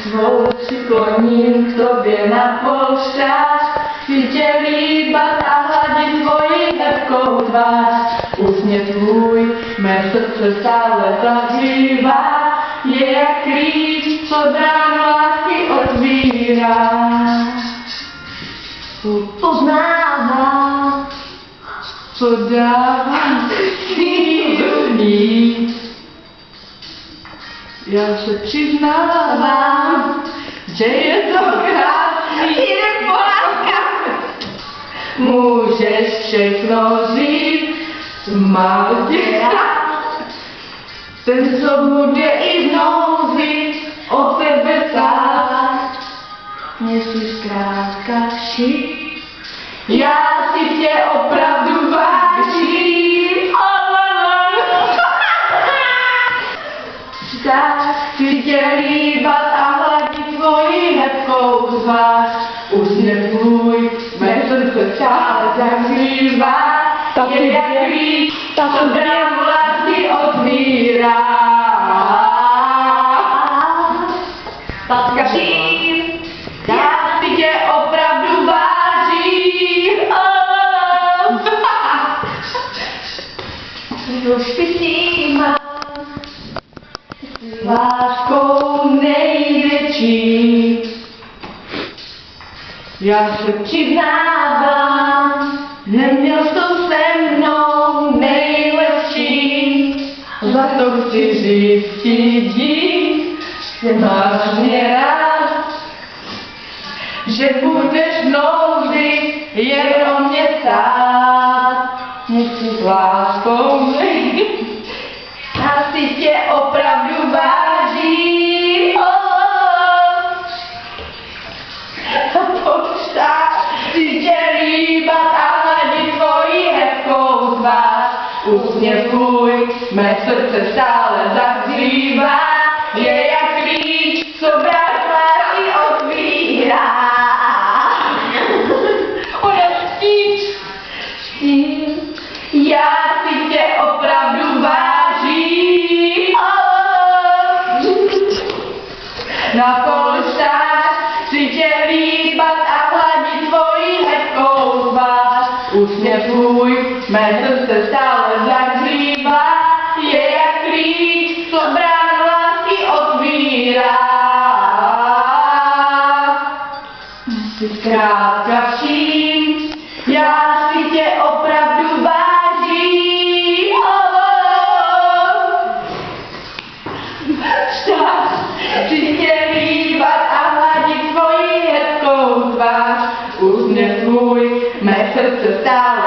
Svou přikloním k tobě na polštář, chci tě líbat a hladit tvoji hebkou tvář. Úsměv tvůj mé srdce stále zahřívá, je jak klíč, co bránu lásky otvírá. Poznávám, co dává sílu víc. Já se přiznávám, že je to krásný, je pohádka. Můžeš všechno říct, mám tě rád. Ten, co bude i v nouzi, o tebe stát. Mě si zkrátka všíc, já si tě opravdu vážím. Chci tě líbat a hladit tvoji hebkou tvář. Úsměv tvůj mé srdce stále zahřívá, je jak klíč, co bránu lásky otvírá. Patkařím, já si tě opravdu vážím. Rozpitý mám láskou největší. Já se přiznávám, neměl to se mnou nejlepší. Za to chci říct ti dík, že máš mě rád, že budeš v nouzi jenom mě stát. Nechci s láskou nejít, já si tě opravdu vážím. Chci tě líbat a hladit tvoji hebkou tvář. Úsměv tvůj mé srdce stále zahřívá, je jak klíč, co bránu lásky otvírá. Já si tě opravdu vážím. Na polštář chci tě líbat a hladit tvoji hebkou tvář. Úsměv tvůj mé srdce stále zahřívá, je jak klíč, co bránu lásky otvírá. Jsi zkrátka vším, já si tě opravdu vážím. Chci tě líbat a hladit tvoji hebkou tvář. Úsměv tvůj mé srdce stále